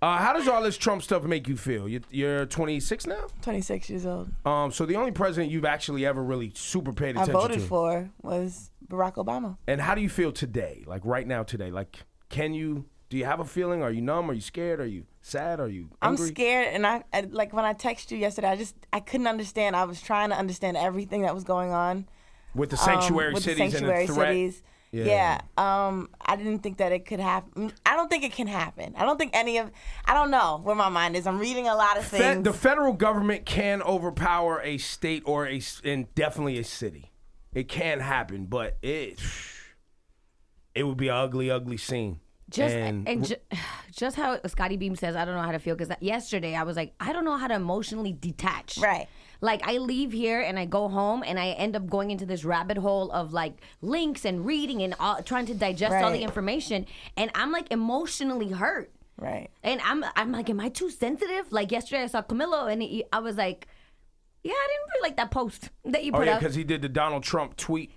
How does all this Trump stuff make you feel? You're 26 now? 26 years old. So the only president you've actually ever really super paid I attention to. voted for was Barack Obama. And how do you feel today? Like right now today? Like do you have a feeling? Are you numb? Are you scared? Are you sad? Are you angry? I'm scared, and I like when I texted you yesterday, I couldn't understand. I was trying to understand everything that was going on. With the sanctuary cities and the threat. Cities. Yeah. I didn't think that it could happen. I don't think it can happen. I don't think I don't know where my mind is. I'm reading a lot of things. The federal government can overpower a state and definitely a city. It can happen, but it would be an ugly, ugly scene. Just how Scotty Beam says, I don't know how to feel, because yesterday I was like, I don't know how to emotionally detach. Right. Like, I leave here and I go home and I end up going into this rabbit hole of like links and reading and trying to digest all the information, and I'm like emotionally hurt. Right. And I'm like, am I too sensitive? Like yesterday I saw Camilo and I was like, yeah, I didn't really like that post that you put up. because he did the Donald Trump tweet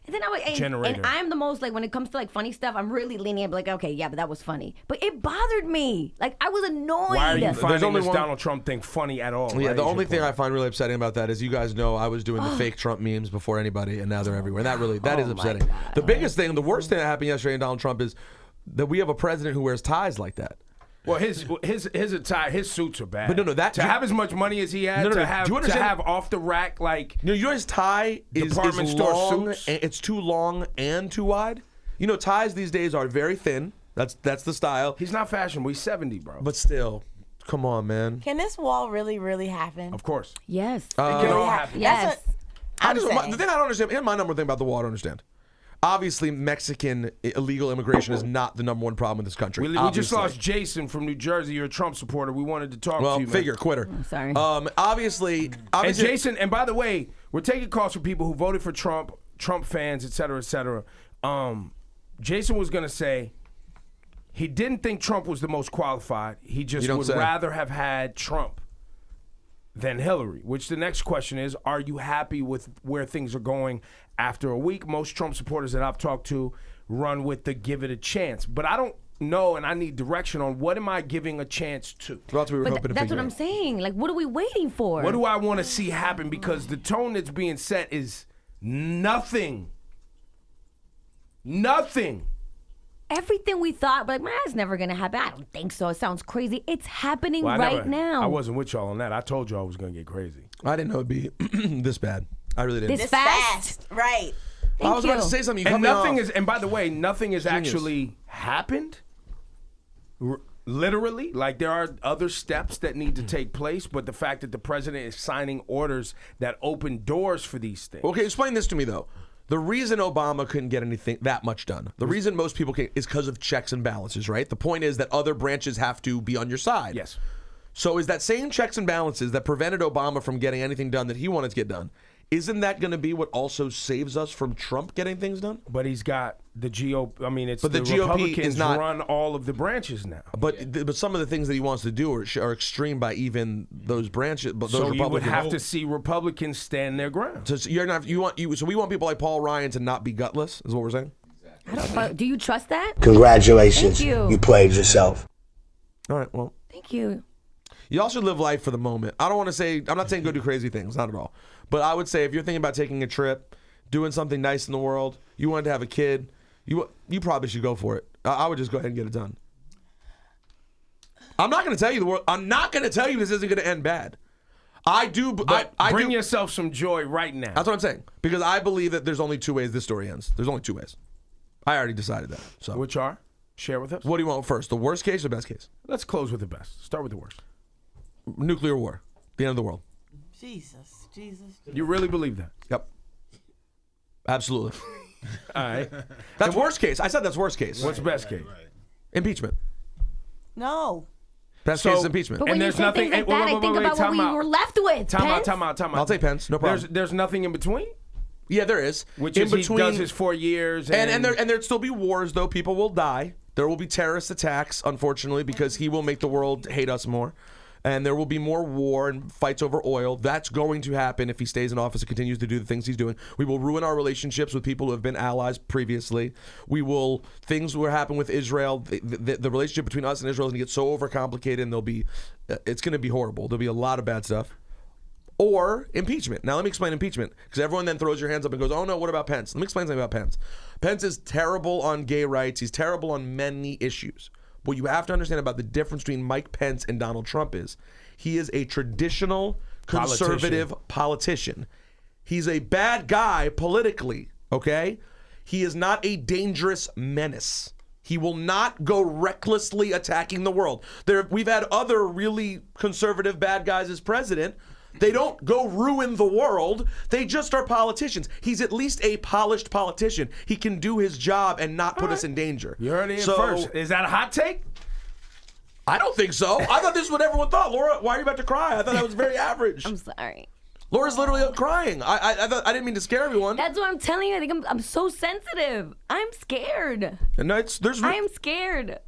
generator. And I'm the most, like, when it comes to, like, funny stuff, I'm really lenient, like, okay, yeah, but that was funny. But it bothered me. Like, I was annoyed. Why are you finding this Donald Trump thing funny at all? Yeah, the only thing I find really upsetting about that is you guys know I was doing the fake Trump memes before anybody, and now they're everywhere. And that is upsetting. The biggest thing, the worst thing that happened yesterday in Donald Trump is that we have a president who wears ties like that. Well, his attire, his suits are bad. But no, to have as much money as he had, to have off the rack like. No, you know his tie is long. It's too long and too wide. You know, ties these days are very thin. That's the style. He's not fashionable. He's 70, bro. But still, come on, man. Can this wall really, really happen? Of course. Yes. It can all happen. Yes. The thing I don't understand, here's my number one thing about the wall I don't understand. Obviously, Mexican illegal immigration is not the number one problem in this country. We just lost Jason from New Jersey. You're a Trump supporter. We wanted to talk to you. Well, quitter. Sorry. Obviously. And Jason, and by the way, we're taking calls from people who voted for Trump fans, et cetera, et cetera. Jason was going to say he didn't think Trump was the most qualified. He just would rather have had Trump than Hillary, which the next question is, are you happy with where things are going after a week? Most Trump supporters that I've talked to run with the give it a chance. But I don't know, and I need direction on what am I giving a chance to? That's what I'm saying. Like, what are we waiting for? What do I want to see happen? Because the tone that's being set is nothing. Nothing. Everything we thought, like, man, it's never going to happen. I don't think so. It sounds crazy. It's happening now. I wasn't with y'all on that. I told y'all I was going to get crazy. I didn't know it'd be this bad. I really didn't. This fast? Right. I was about to say something. And by the way, nothing has actually happened. Literally, like there are other steps that need to take place, but the fact that the president is signing orders that open doors for these things. Okay, explain this to me though. The reason Obama couldn't get anything that much done, the reason most people can't, is because of checks and balances, right? The point is that other branches have to be on your side. Yes. So is that same checks and balances that prevented Obama from getting anything done that he wanted to get done, isn't that going to be what also saves us from Trump getting things done? But he's got the GOP. I mean, it's but the GOP Republicans run all of the branches now. But some of the things that he wants to do are extreme by even those branches. But those so Republicans, you would have to see Republicans stand their ground. So we want people like Paul Ryan to not be gutless. Is what we're saying. Do you trust that? Congratulations. Thank you. You played yourself. All right. Well. Thank you. You also live life for the moment. I'm not saying go do crazy things, not at all. But I would say if you're thinking about taking a trip, doing something nice in the world, you wanted to have a kid, you probably should go for it. I would just go ahead and get it done. I'm not going to tell you I'm not going to tell you this isn't going to end bad. I do. But bring yourself some joy right now. That's what I'm saying. Because I believe that there's only two ways this story ends. There's only two ways. I already decided that. So which are? Share with us. What do you want first? The worst case or best case? Let's close with the best. Start with the worst. Nuclear war. The end of the world. Jesus. You really believe that? Yep. Absolutely. All right. That's worst case. I said that's worst case. What's best case? Impeachment. No. Best case is impeachment. But when you say things like that, I think about what we were left with. Time out. I'll take Pence. No problem. There's nothing in between? Yeah, there is. Which is he does his 4 years. And there'd still be wars, though. People will die. There will be terrorist attacks, unfortunately, because he will make the world hate us more. and there will be more war and fights over oil. That's going to happen if he stays in office and continues to do the things he's doing. We will ruin our relationships with people who have been allies previously. Things will happen with Israel. The relationship between us and Israel is going to get so overcomplicated, and it's going to be horrible. There'll be a lot of bad stuff. Or impeachment. Now, let me explain impeachment, because everyone then throws your hands up and goes, oh no, what about Pence? Let me explain something about Pence. Pence is terrible on gay rights. He's terrible on many issues. What you have to understand about the difference between Mike Pence and Donald Trump is he is a traditional conservative politician. He's a bad guy politically, okay? He is not a dangerous menace. He will not go recklessly attacking the world. We've had other really conservative bad guys as president. They don't go ruin the world. They just are politicians. He's at least a polished politician. He can do his job and not put us in danger. You heard it here first. Is that a hot take? I don't think so. I thought this is what everyone thought. Laura, why are you about to cry? I thought that was very average. I'm sorry. Laura's literally crying. I didn't mean to scare everyone. That's what I'm telling you. I think I'm so sensitive. I'm scared. And I am scared.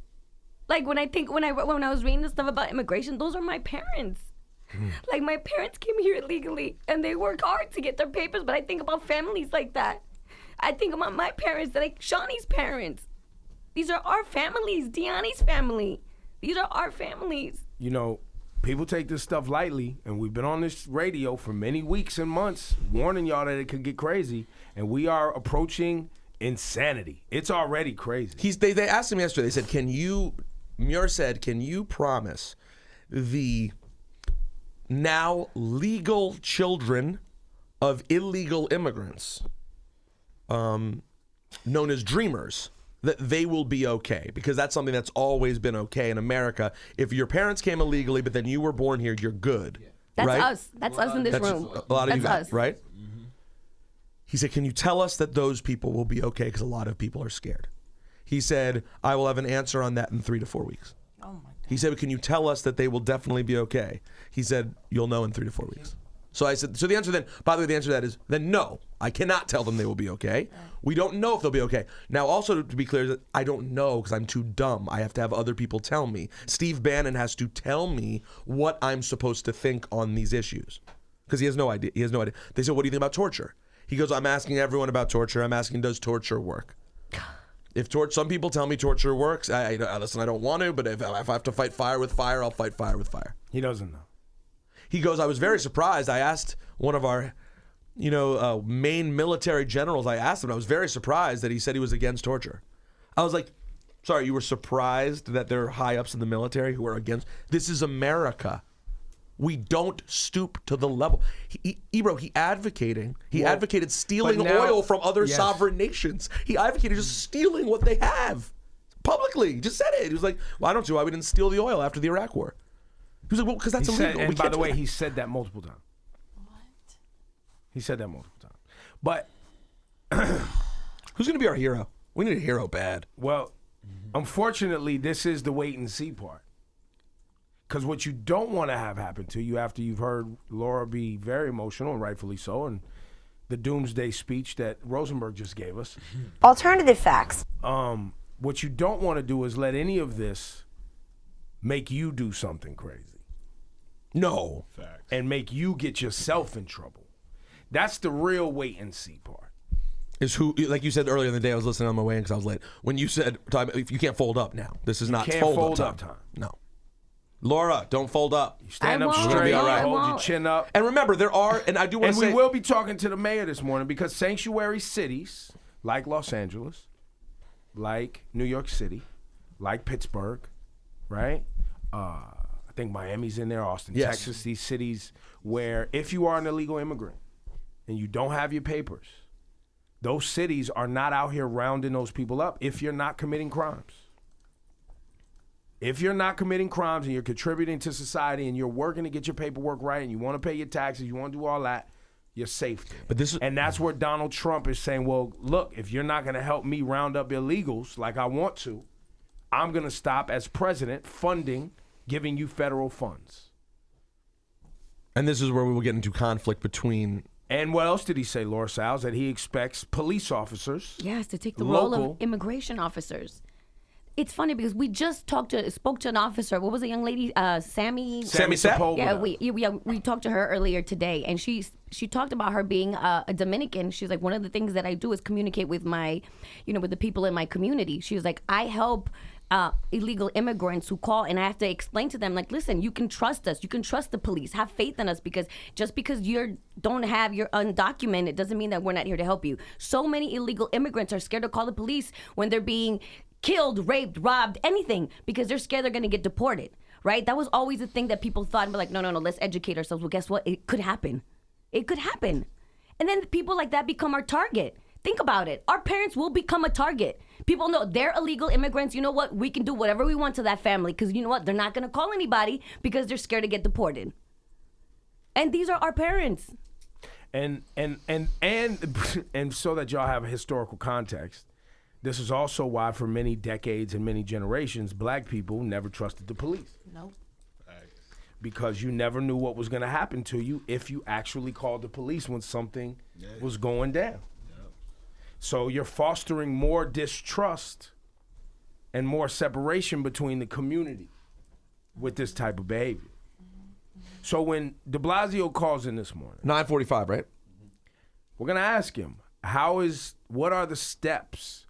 Like when I was reading the stuff about immigration, those are my parents. Like my parents came here illegally and they worked hard to get their papers, but I think about families like that. I think about my parents, like Shawnee's parents. These are our families, Deani's family. These are our families. You know, people take this stuff lightly, and we've been on this radio for many weeks and months warning y'all that it could get crazy, and we are approaching insanity. It's already crazy. They asked him yesterday, they said, Muir said, can you promise the now legal children of illegal immigrants, known as dreamers, that they will be okay? Because that's something that's always been okay in America. If your parents came illegally, but then you were born here, you're good. That's right? us. That's us in this room. A lot of that's you guys, us. right? Mm-hmm. He said, can you tell us that those people will be okay? Because a lot of people are scared. He said, I will have an answer on that in 3 to 4 weeks. Oh my God. He said, can you tell us that they will definitely be okay? He said, you'll know in 3 to 4 weeks. So I said, so the answer then, by the way, the answer to that is, then no, I cannot tell them they will be okay. We don't know if they'll be okay. Now, also to be clear, I don't know because I'm too dumb. I have to have other people tell me. Steve Bannon has to tell me what I'm supposed to think on these issues because he has no idea. They said, what do you think about torture? He goes, I'm asking everyone about torture. I'm asking, does torture work? Some people tell me torture works. Listen, I don't want to, but if I have to fight fire with fire, I'll fight fire with fire. He doesn't know. He goes, I was very surprised. I asked one of our, main military generals, I was very surprised that he said he was against torture. I was like, sorry, you were surprised that there are high ups in the military who are against? This is America. We don't stoop to the level. Ebro, he advocated stealing oil from other sovereign nations. He advocated just stealing what they have publicly. He just said it. He was like, well, I don't see why we didn't steal the oil after the Iraq War. He was like, well, because that's illegal. And by the way, he said that multiple times. What? He said that multiple times. But who's going to be our hero? We need a hero bad. Well, unfortunately, this is the wait and see part. Because what you don't want to have happen to you after you've heard Laura be very emotional, and rightfully so, and the doomsday speech that Rosenberg just gave us. Alternative facts. What you don't want to do is let any of this make you do something crazy. No. Facts. And make you get yourself in trouble. That's the real wait and see part. Is who, like you said earlier in the day, I was listening on my way in because I was late. When you said, if you can't fold up now. This is not fold up time. No. Laura, don't fold up. You stand up won't. straight, All right. hold your chin up. And remember, there are, and I do want And to say. we will be talking to the mayor this morning because sanctuary cities like Los Angeles, like New York City, like Pittsburgh, right? I think Miami's in there, Austin, Yes. Texas, these cities where if you are an illegal immigrant and you don't have your papers, those cities are not out here rounding those people up if you're not committing crimes. If you're not committing crimes and you're contributing to society and you're working to get your paperwork right and you want to pay your taxes, you want to do all that, you're safe there. And that's where Donald Trump is saying, well, look, if you're not going to help me round up illegals like I want to, I'm going to stop as president funding, giving you federal funds. And this is where we will get into conflict between. And what else did he say, Laura Salles? That he expects police officers. Yes, to take the local, role of immigration officers. it's funny because we just spoke to an officer. What was the young lady? Sammy Sepulveda. Yeah, we talked to her earlier today, and she talked about her being a Dominican. She's like, one of the things that I do is communicate with my, with the people in my community. She was like, I help illegal immigrants who call, and I have to explain to them, like, listen, you can trust us, you can trust the police, have faith in us, because just because you're undocumented doesn't mean that we're not here to help you. So many illegal immigrants are scared to call the police when they're being killed, raped, robbed, anything, because they're scared they're going to get deported, right? That was always a thing that people thought, but like, no, let's educate ourselves. Well, guess what? It could happen. It could happen. And then people like that become our target. Think about it. Our parents will become a target. People know they're illegal immigrants. You know what? We can do whatever we want to that family, because you know what? They're not going to call anybody because they're scared to get deported. And these are our parents. And so that y'all have a historical context, this is also why for many decades and many generations, black people never trusted the police. Nope. Because you never knew what was going to happen to you if you actually called the police when something was going down. So you're fostering more distrust and more separation between the community with this type of behavior. So when de Blasio calls in this morning, 9:45, right? we're going to ask him, what are the steps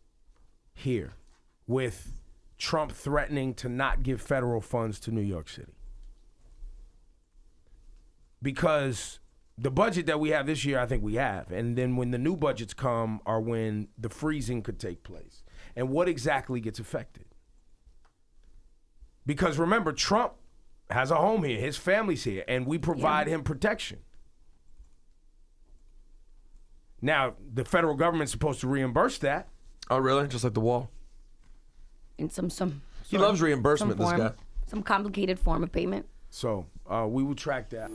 here with Trump threatening to not give federal funds to New York City? Because the budget that we have this year, I think we have. And then when the new budgets come are when the freezing could take place. And what exactly gets affected? Because remember, Trump has a home here. His family's here. And we provide him protection. Now, the federal government's supposed to reimburse that. Oh, really? Just like the wall? In some He loves reimbursement, this form, guy. some complicated form of payment. So we will track that.